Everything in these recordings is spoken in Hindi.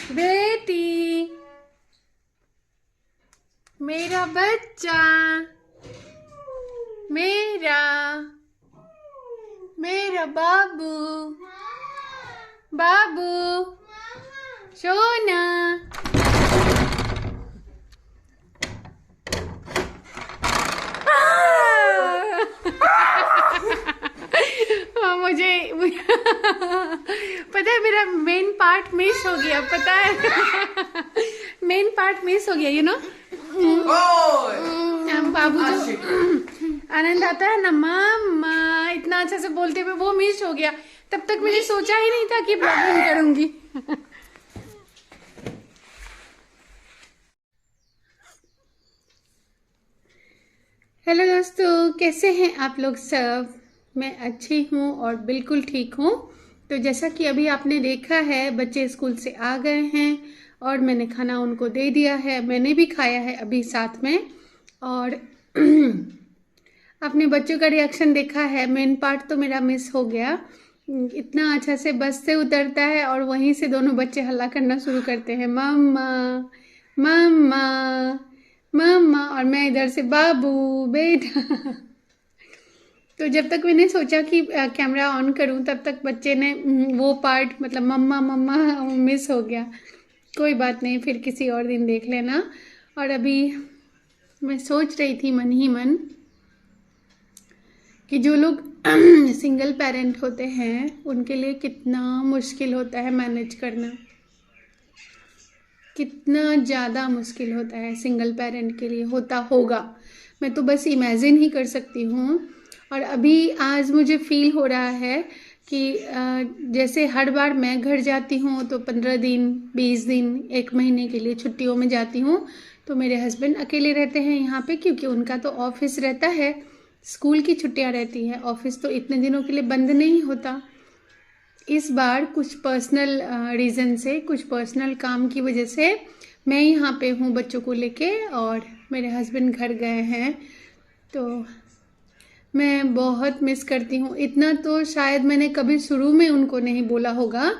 बेटी, मेरा बच्चा, मेरा मेरा बाबू, बाबू, सोना। मुझे पता है मेरा मेन पार्ट मिस हो गया, पता है। मेन पार्ट मिस हो गया, यू नो। बाबू जो आनंद आता है ना, मामा इतना अच्छा से बोलते हुए, वो मिस हो गया। तब तक मैंने सोचा ही नहीं था कि ब्लॉगिंग करूंगी। हेलो दोस्तों, कैसे हैं आप लोग सब? मैं अच्छी हूँ और बिल्कुल ठीक हूँ। तो जैसा कि अभी आपने देखा है, बच्चे स्कूल से आ गए हैं और मैंने खाना उनको दे दिया है। मैंने भी खाया है अभी साथ में। और अपने बच्चों का रिएक्शन देखा है। मेन पार्ट तो मेरा मिस हो गया। इतना अच्छा से बस से उतरता है और वहीं से दोनों बच्चे हल्ला करना शुरू करते हैं, मम्मा मम्मा मम्मा, और मैं इधर से बाबू बेटा। तो जब तक मैंने सोचा कि कैमरा ऑन करूं, तब तक बच्चे ने वो पार्ट, मतलब मम्मा मम्मा, मिस हो गया। कोई बात नहीं, फिर किसी और दिन देख लेना। और अभी मैं सोच रही थी मन ही मन कि जो लोग सिंगल पेरेंट होते हैं उनके लिए कितना मुश्किल होता है मैनेज करना, कितना ज़्यादा मुश्किल होता है सिंगल पेरेंट के लिए होता होगा। मैं तो बस इमेजिन ही कर सकती हूँ। और अभी आज मुझे फील हो रहा है कि जैसे हर बार मैं घर जाती हूँ तो 15 दिन 20 दिन 1 महीने के लिए छुट्टियों में जाती हूँ, तो मेरे हस्बैंड अकेले रहते हैं यहाँ पे, क्योंकि उनका तो ऑफिस रहता है। स्कूल की छुट्टियाँ रहती है, ऑफिस तो इतने दिनों के लिए बंद नहीं होता। इस बार कुछ पर्सनल रीज़न से, कुछ पर्सनल काम की वजह से मैं यहाँ पे हूँ बच्चों को लेके, और मेरे हस्बैंड घर गए हैं। तो मैं बहुत मिस करती हूँ। इतना तो शायद मैंने कभी शुरू में उनको नहीं बोला होगा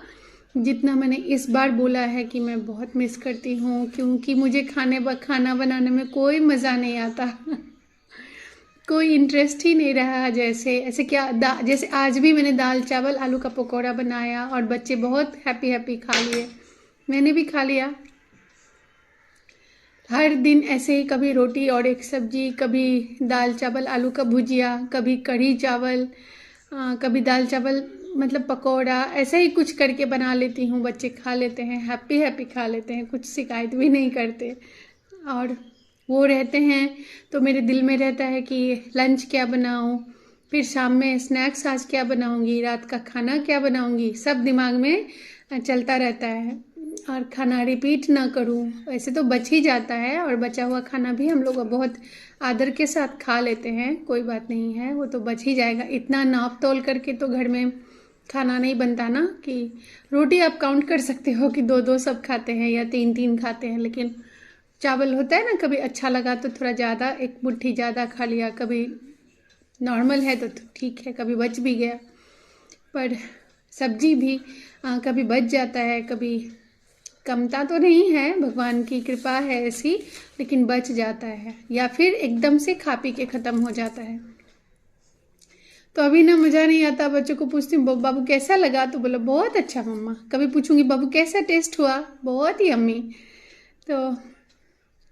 जितना मैंने इस बार बोला है कि मैं बहुत मिस करती हूँ, क्योंकि मुझे खाना बनाने में कोई मज़ा नहीं आता। कोई इंटरेस्ट ही नहीं रहा। जैसे ऐसे क्या जैसे आज भी मैंने दाल चावल आलू का पकौड़ा बनाया और बच्चे बहुत हैप्पी हैप्पी खा लिए, मैंने भी खा लिया। हर दिन ऐसे ही कभी रोटी और एक सब्जी, कभी दाल चावल आलू का भुजिया, कभी कढ़ी चावल, कभी दाल चावल मतलब पकौड़ा, ऐसे ही कुछ करके बना लेती हूँ। बच्चे खा लेते हैं, हैप्पी हैप्पी खा लेते हैं, कुछ शिकायत भी नहीं करते। और वो रहते हैं तो मेरे दिल में रहता है कि लंच क्या बनाऊँ, फिर शाम में स्नैक्स आज क्या बनाऊँगी, रात का खाना क्या बनाऊँगी, सब दिमाग में चलता रहता है। और खाना रिपीट ना करूं, वैसे तो बच ही जाता है, और बचा हुआ खाना भी हम लोग बहुत आदर के साथ खा लेते हैं, कोई बात नहीं है, वो तो बच ही जाएगा। इतना नाप तोल करके तो घर में खाना नहीं बनता ना, कि रोटी आप काउंट कर सकते हो कि 2-2 सब खाते हैं या 3-3 खाते हैं, लेकिन चावल होता है ना, कभी अच्छा लगा तो थोड़ा ज़्यादा, एक मुट्ठी ज़्यादा खा लिया, कभी नॉर्मल है तो ठीक है, कभी बच भी गया। पर सब्जी भी कभी बच जाता है, कभी कमता तो नहीं है, भगवान की कृपा है ऐसी, लेकिन बच जाता है, या फिर एकदम से खा पी के ख़त्म हो जाता है। तो अभी ना मज़ा नहीं आता। बच्चों को पूछती हूँ बाबू कैसा लगा, तो बोला बहुत अच्छा मम्मा। कभी पूछूंगी बाबू कैसा टेस्ट हुआ, बहुत ही यम्मी। तो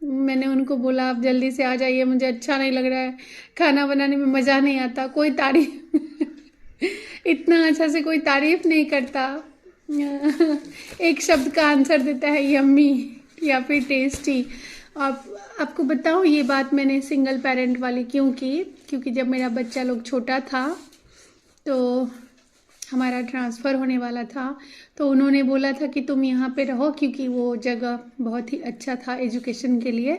मैंने उनको बोला आप जल्दी से आ जाइए, मुझे अच्छा नहीं लग रहा है, खाना बनाने में मज़ा नहीं आता, कोई तारीफ इतना अच्छा से कोई तारीफ नहीं करता। एक शब्द का आंसर देता है यम्मी या फिर टेस्टी। आपको बताऊँ ये बात मैंने सिंगल पेरेंट वाली क्यों की, क्योंकि जब मेरा बच्चा लोग छोटा था तो हमारा ट्रांसफ़र होने वाला था, तो उन्होंने बोला था कि तुम यहाँ पे रहो, क्योंकि वो जगह बहुत ही अच्छा था एजुकेशन के लिए,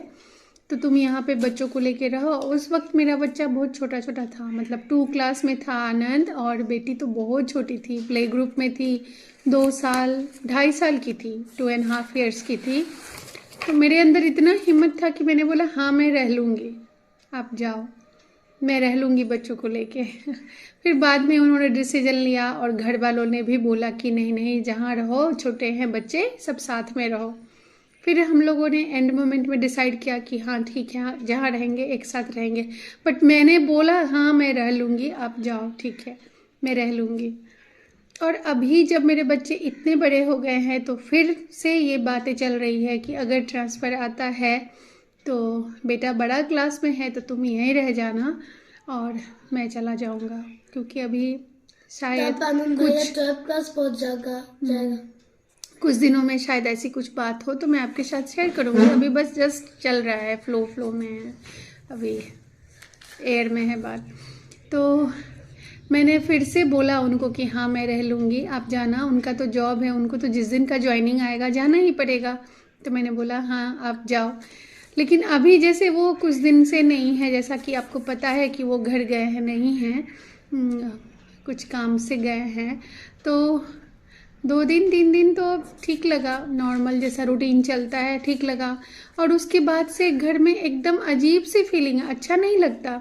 तो तुम यहाँ पे बच्चों को लेके रहो। उस वक्त मेरा बच्चा बहुत छोटा छोटा था, मतलब 2 क्लास में था आनंद, और बेटी तो बहुत छोटी थी, प्ले ग्रुप में थी, 2 साल 2.5 साल की थी, 2.5 ईयर्स की थी। तो मेरे अंदर इतना हिम्मत था कि मैंने बोला हाँ मैं रह लूँगी, आप जाओ। मैं रह लूँगी बच्चों को लेके। फिर बाद में उन्होंने डिसीजन लिया और घर वालों ने भी बोला कि नहीं नहीं, जहाँ रहो, छोटे हैं बच्चे, सब साथ में रहो। फिर हम लोगों ने एंड मोमेंट में डिसाइड किया कि हाँ ठीक है, हाँ, जहाँ रहेंगे एक साथ रहेंगे। बट मैंने बोला हाँ मैं रह लूँगी, आप जाओ, ठीक है मैं रह लूँगी। और अभी जब मेरे बच्चे इतने बड़े हो गए हैं तो फिर से ये बातें चल रही है कि अगर ट्रांसफ़र आता है तो बेटा बड़ा क्लास में है तो तुम यहीं रह जाना और मैं चला जाऊँगा, क्योंकि अभी शायद कुछ 12th क्लास पहुँच जाएगा। कुछ दिनों में शायद ऐसी कुछ बात हो तो मैं आपके साथ शेयर करूँगी। अभी बस जस्ट चल रहा है, फ्लो में है, अभी एयर में है बात। तो मैंने फिर से बोला उनको कि हाँ मैं रह लूँगी, आप जाना। उनका तो जॉब है, उनको तो जिस दिन का ज्वाइनिंग आएगा जाना ही पड़ेगा। तो मैंने बोला हाँ आप जाओ। लेकिन अभी जैसे वो कुछ दिन से नहीं है, जैसा कि आपको पता है कि वो घर गए हैं, नहीं हैं, कुछ काम से गए हैं। तो 2 दिन 3 दिन तो ठीक लगा, नॉर्मल जैसा रूटीन चलता है ठीक लगा। और उसके बाद से घर में एकदम अजीब सी फीलिंग है, अच्छा नहीं लगता।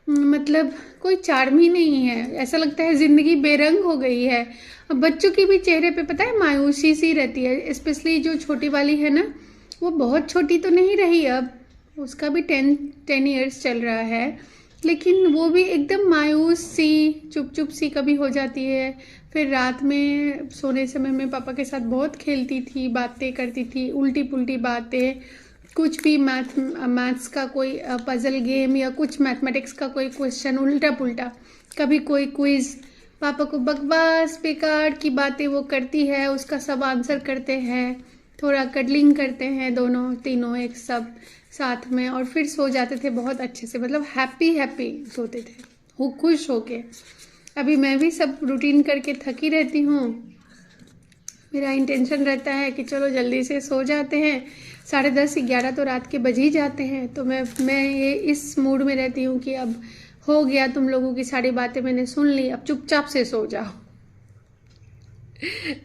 मतलब कोई चार्म ही नहीं है, ऐसा लगता है ज़िंदगी बेरंग हो गई है। अब बच्चों की भी चेहरे पे पता है मायूसी सी रहती है, स्पेशली जो छोटी वाली है ना, वो बहुत छोटी तो नहीं रही अब, उसका भी 10 ईयर्स चल रहा है, लेकिन वो भी एकदम मायूस सी, चुप सी कभी हो जाती है। फिर रात में सोने समय में पापा के साथ बहुत खेलती थी, बातें करती थी, उल्टी पुल्टी बातें, कुछ भी मैथ्स का कोई पजल गेम या कुछ मैथमेटिक्स का कोई क्वेश्चन उल्टा पुल्टा, कभी कोई क्विज, पापा को बकवास बेकार की बातें वो करती है, उसका सब आंसर करते हैं, थोड़ा कडलिंग करते हैं दोनों तीनों एक सब साथ में, और फिर सो जाते थे बहुत अच्छे से, मतलब हैप्पी सोते थे, वो खुश होके। अभी मैं भी सब रूटीन करके थकी रहती हूँ, मेरा इंटेंशन रहता है कि चलो जल्दी से सो जाते हैं, 10:30 11 तो रात के बज ही जाते हैं। तो मैं ये इस मूड में रहती हूँ कि अब हो गया, तुम लोगों की सारी बातें मैंने सुन ली, अब चुपचाप से सो जाओ।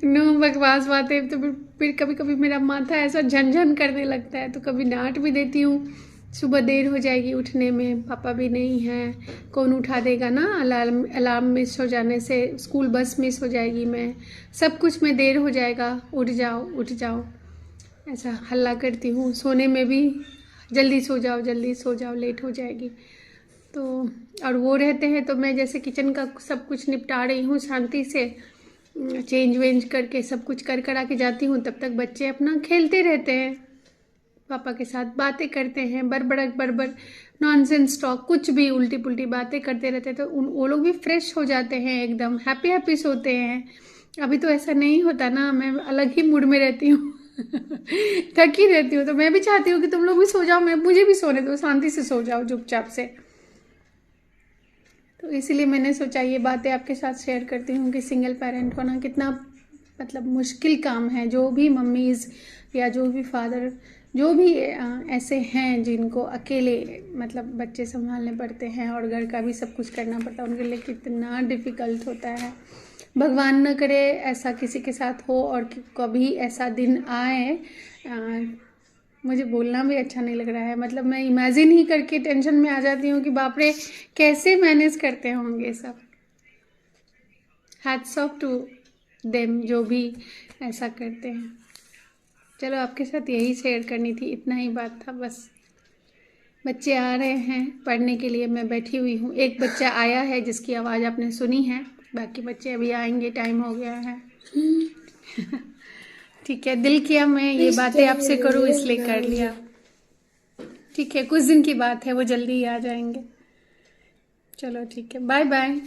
नो बकवास बातें। तो फिर कभी कभी मेरा माथा ऐसा झनझन करने लगता है, तो कभी डांट भी देती हूँ, सुबह देर हो जाएगी उठने में, पापा भी नहीं हैं, कौन उठा देगा ना, अलार्म मिस हो जाने से, स्कूल बस मिस हो जाएगी, मैं सब कुछ में देर हो जाएगा, उठ जाओ, ऐसा हल्ला करती हूँ। सोने में भी जल्दी सो जाओ, लेट हो जाएगी। तो और वो रहते हैं तो मैं जैसे किचन का सब कुछ निपटा रही हूँ शांति से, चेंज वेंज करके सब कुछ कर आके जाती हूँ, तब तक बच्चे अपना खेलते रहते हैं, पापा के साथ बातें करते हैं, बड़बड़ नॉनसेंस टॉक, कुछ भी उल्टी पुल्टी बातें करते रहते हैं। तो वो लोग भी फ्रेश हो जाते हैं, एकदम हैप्पी सोते हैं। अभी तो ऐसा नहीं होता ना, मैं अलग ही मूड में रहती हूँ। थकी रहती हूँ, तो मैं भी चाहती हूँ कि तुम लोग भी सो जाओ, मुझे भी सोने दो, शांति से सो जाओ चुपचाप से। तो इसीलिए मैंने सोचा ये बातें आपके साथ शेयर करती हूँ कि सिंगल पेरेंट होना कितना मतलब मुश्किल काम है। जो भी मम्मीज़ या जो भी फादर, जो भी ऐसे हैं जिनको अकेले मतलब बच्चे संभालने पड़ते हैं और घर का भी सब कुछ करना पड़ता है, उनके लिए कितना डिफ़िकल्ट होता है। भगवान न करे ऐसा किसी के साथ हो और कभी ऐसा दिन आए। मुझे बोलना भी अच्छा नहीं लग रहा है, मतलब मैं इमेजिन ही करके टेंशन में आ जाती हूँ कि बाप रे कैसे मैनेज करते होंगे सब। हैट्स ऑफ टू देम जो भी ऐसा करते हैं। चलो आपके साथ यही शेयर करनी थी, इतना ही बात था बस। बच्चे आ रहे हैं पढ़ने के लिए, मैं बैठी हुई हूँ। एक बच्चा आया है जिसकी आवाज़ आपने सुनी है, बाकी बच्चे अभी आएंगे, टाइम हो गया है। ठीक है, दिल किया मैं ये बातें आपसे करूँ इसलिए कर लिया। ठीक है, कुछ दिन की बात है, वो जल्दी ही आ जाएंगे। चलो ठीक है, बाय बाय।